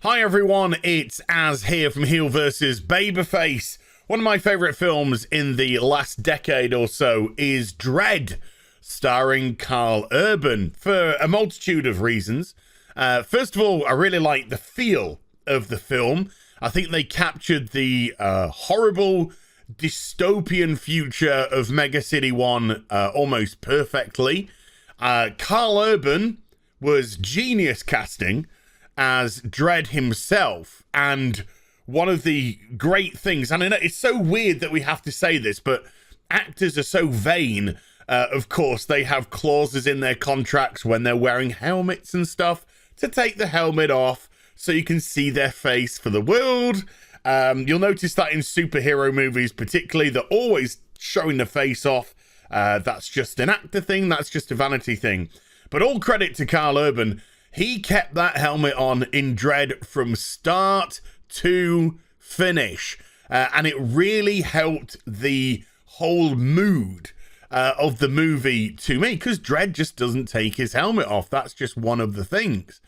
Hi everyone, it's Az here from HeelvsBabyface. One of my favourite films in the last decade or so is Dredd, starring Karl Urban, for a multitude of reasons. First of all, I really like the feel of the film. I think they captured the horrible dystopian future of Mega City 1 almost perfectly. Karl Urban was genius casting as Dredd himself, and one of the great things, and I know it's so weird that we have to say this, but actors are so vain. Of course, they have clauses in their contracts when they're wearing helmets and stuff to take the helmet off so you can see their face for the world. You'll notice that in superhero movies particularly, they're always showing the face off. That's just an actor thing, that's just a vanity thing. But all credit to Karl Urban. He kept that helmet on in Dredd from start to finish. And it really helped the whole mood of the movie to me, because Dredd just doesn't take his helmet off. That's just one of the things.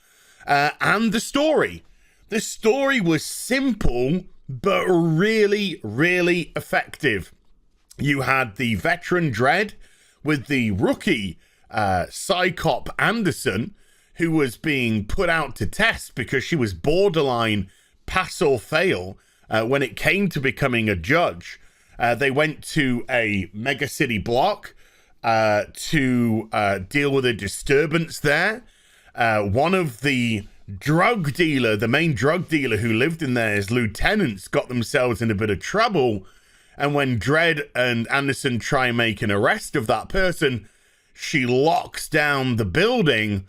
And the story. The story was simple, but really, really effective. You had the veteran Dredd with the rookie Psychop Anderson, who was being put out to test because she was borderline pass or fail when it came to becoming a judge. They went to a mega city block to deal with a disturbance there. One of the main drug dealer who lived in there, his lieutenants got themselves in a bit of trouble. And when Dredd and Anderson try and make an arrest of that person, she locks down the building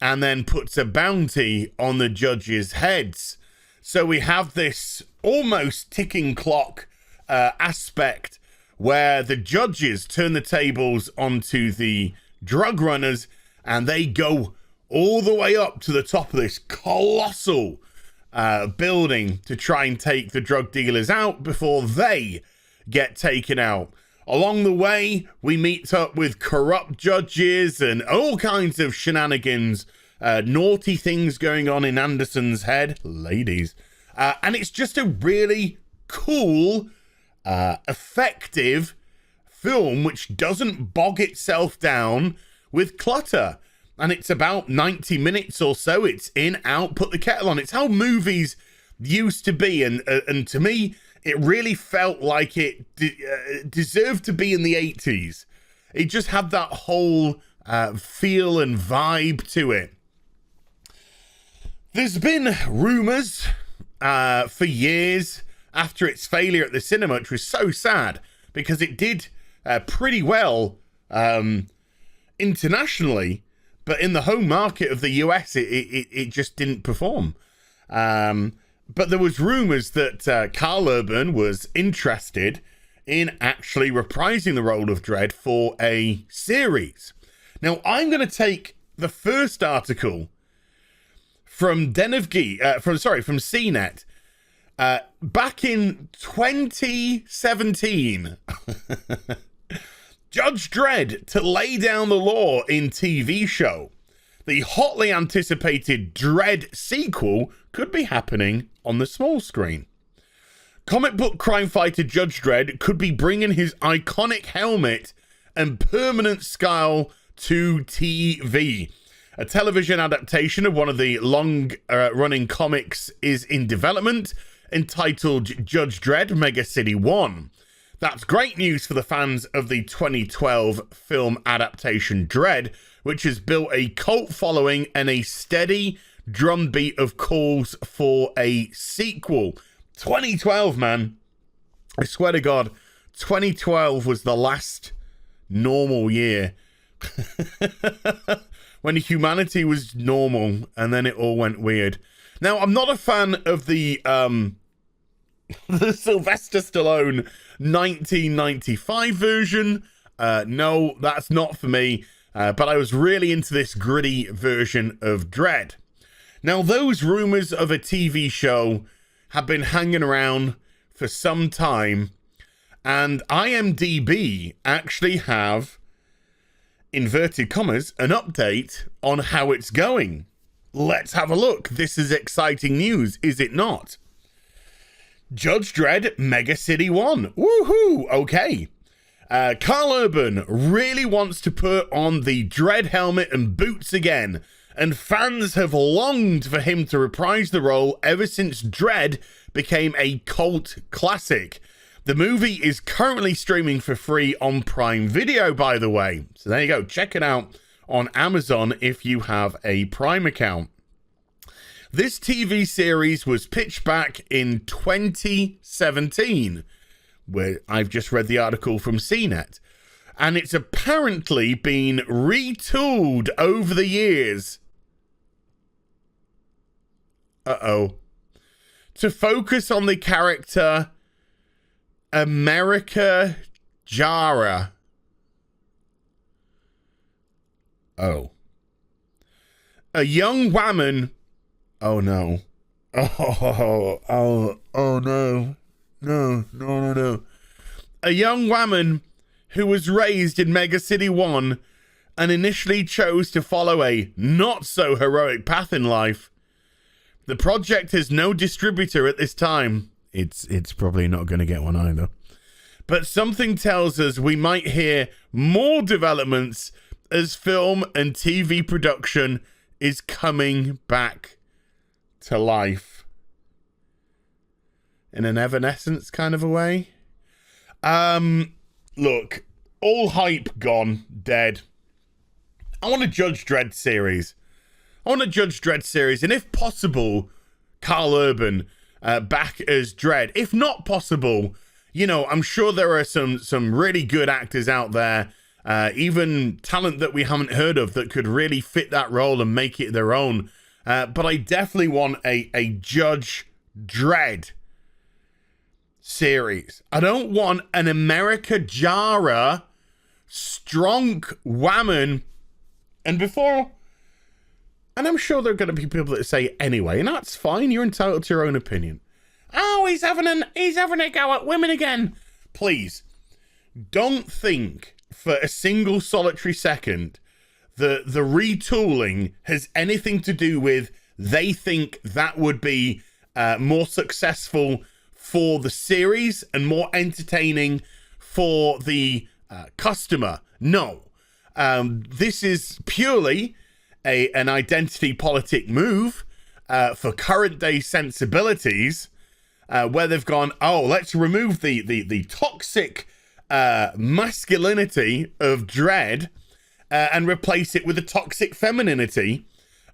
and then puts a bounty on the judges' heads. So we have this almost ticking clock aspect where the judges turn the tables onto the drug runners, and they go all the way up to the top of this colossal building to try and take the drug dealers out before they get taken out. Along the way, we meet up with corrupt judges and all kinds of shenanigans, naughty things going on in Anderson's head, ladies. And it's just a really cool, effective film which doesn't bog itself down with clutter. And it's about 90 minutes or so. It's in, out, put the kettle on. It's how movies used to be. And to me, it really felt like it deserved to be in the 80s. It just had that whole feel and vibe to it. There's been rumours for years after its failure at the cinema, which was so sad because it did pretty well internationally, but in the home market of the US, it just didn't perform. But there was rumours that Karl Urban was interested in actually reprising the role of Dredd for a series. Now, I'm going to take the first article from from CNET back in 2017. Judge Dredd to lay down the law in TV show. The hotly anticipated Dredd sequel could be happening on the small screen. Comic book crime fighter Judge Dredd could be bringing his iconic helmet and permanent scowl to TV. A television adaptation of one of the long-running comics is in development, entitled Judge Dredd Mega City 1. That's great news for the fans of the 2012 film adaptation Dredd, which has built a cult following and a steady drumbeat of calls for a sequel. 2012, man. I swear to God, 2012 was the last normal year. When humanity was normal and then it all went weird. Now, I'm not a fan of the Sylvester Stallone 1995 version. No, that's not for me. But I was really into this gritty version of Dredd. Now, those rumors of a TV show have been hanging around for some time, and IMDb actually have, inverted commas, an update on how it's going. let's have a look. This is exciting news, is it not? Judge Dredd Mega City 1. Woohoo! Okay. Karl Urban really wants to put on the Dredd helmet and boots again, and fans have longed for him to reprise the role ever since Dredd became a cult classic. The movie is currently streaming for free on Prime Video, by the way. So there you go. Check it out on Amazon if you have a Prime account. This TV series was pitched back in 2017, where I've just read the article from CNET, and it's apparently been retooled over the years. To focus on the character America Jara. A young woman. Oh no. Oh no. No. A young woman who was raised in Mega City 1 and initially chose to follow a not so heroic path in life. The project has no distributor at this time. It's probably not going to get one either. But something tells us we might hear more developments as film and TV production is coming back to life. In an Evanescence kind of a way. Look, all hype gone, dead. I want a Judge Dredd series. And if possible, Karl Urban back as Dredd. If not possible, you know, I'm sure there are some really good actors out there, even talent that we haven't heard of that could really fit that role and make it their own. But I definitely want a Judge Dredd series. I don't want an America Jara, Strong Woman, and I'm sure there are going to be people that say anyway, and that's fine. You're entitled to your own opinion. Oh, he's having a go at women again. Please, don't think for a single solitary second that the retooling has anything to do with they think that would be more successful for the series and more entertaining for the customer. No. This is purely an identity politic move for current day sensibilities, where they've gone, oh, let's remove the toxic masculinity of Dredd and replace it with the toxic femininity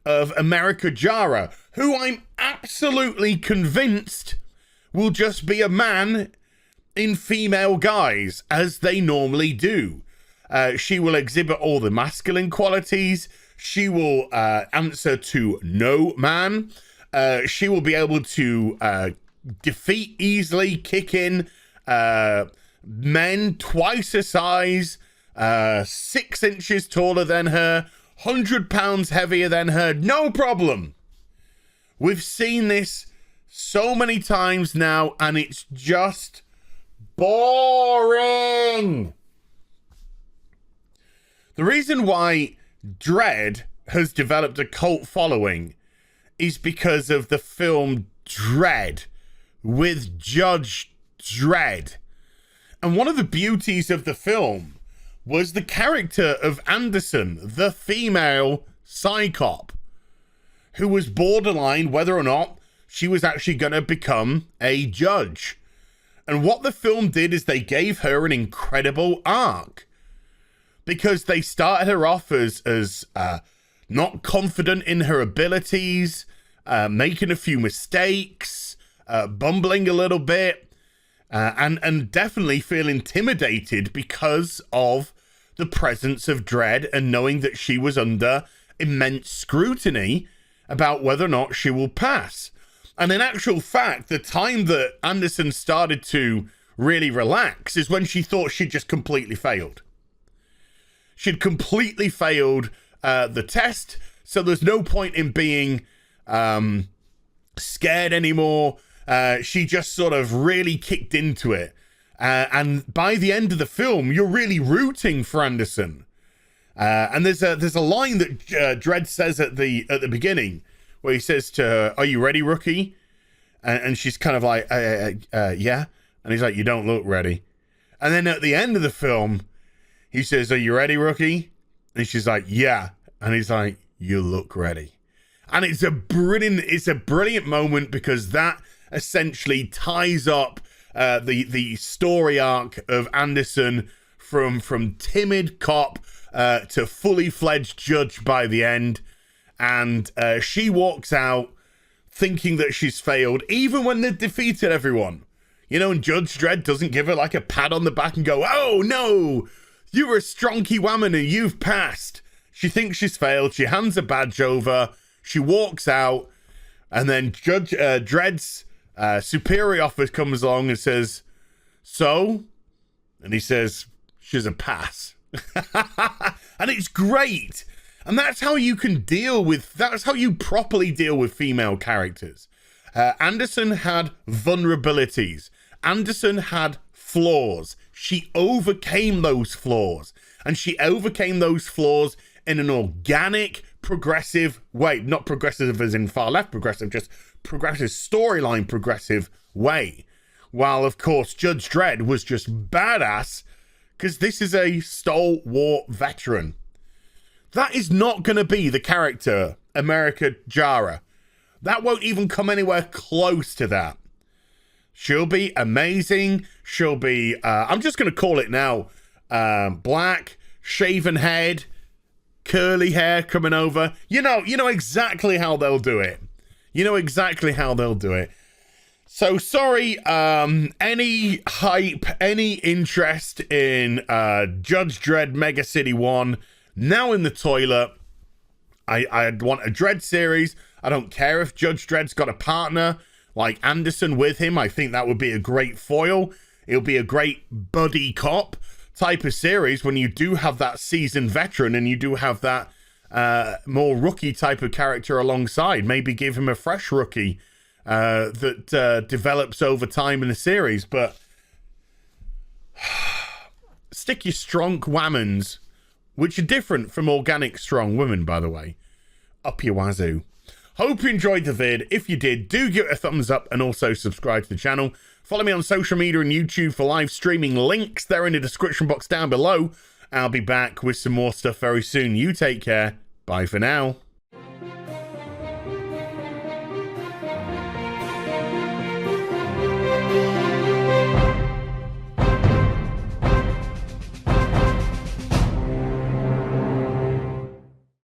of America Jara, who I'm absolutely convinced will just be a man in female guise, as they normally do. She will exhibit all the masculine qualities. She will answer to no man. She will be able to defeat easily, kick in men twice her size, 6 inches taller than her, 100 pounds heavier than her. No problem. We've seen this so many times now, and it's just boring. The reason why Dredd has developed a cult following is because of the film Dredd with Judge Dredd. And one of the beauties of the film was the character of Anderson, the female psychop, who was borderline whether or not she was actually going to become a judge. And what the film did is they gave her an incredible arc, because they started her off as not confident in her abilities, making a few mistakes, bumbling a little bit, and definitely feel intimidated because of the presence of Dredd and knowing that she was under immense scrutiny about whether or not she will pass. And in actual fact, the time that Anderson started to really relax is when she thought she'd just completely failed. She'd completely failed the test, so there's no point in being scared anymore. She just sort of really kicked into it. And by the end of the film, you're really rooting for Anderson. And there's a line that Dredd says at the beginning, where he says to her, "Are you ready, rookie?" And she's kind of like, yeah. And he's like, "You don't look ready." And then at the end of the film, he says, "Are you ready, rookie?" And she's like, "Yeah." And he's like, "You look ready." And it's a brilliant moment, because that essentially ties up the story arc of Anderson from timid cop to fully fledged judge by the end. And she walks out thinking that she's failed, even when they've defeated everyone. You know, and Judge Dredd doesn't give her like a pat on the back and go, "Oh no, you're a Stronky Woman and you've passed." She thinks she's failed. She hands a badge over. She walks out, and then Judge Dredd's superior officer comes along and says, "So?" And he says, "She's a pass." And it's great. And that's how you that's how you properly deal with female characters. Anderson had vulnerabilities. Anderson had flaws. She overcame those flaws. And she overcame those flaws in an organic, progressive way. Not progressive as in far left progressive, just progressive storyline progressive way. While, of course, Judge Dredd was just badass, because this is a stalwart veteran. That is not going to be the character America Jara. That won't even come anywhere close to that. She'll be amazing. She'll be, I'm just going to call it now, black, shaven head, curly hair coming over. You know exactly how they'll do it. You know exactly how they'll do it. So sorry, any hype, any interest in Judge Dredd Mega City 1, now in the toilet. I'd want a Dredd series. I don't care if Judge Dredd's got a partner like Anderson with him. I think that would be a great foil. It'll be a great buddy cop type of series when you do have that seasoned veteran and you do have that more rookie type of character alongside. Maybe give him a fresh rookie that develops over time in the series. But stick your strong whamans, which are different from organic strong women, by the way, up your wazoo. Hope you enjoyed the vid. If you did, do give it a thumbs up and also subscribe to the channel. Follow me on social media and YouTube for live streaming. Links there in the description box down below. I'll be back with some more stuff very soon. You take care. Bye for now.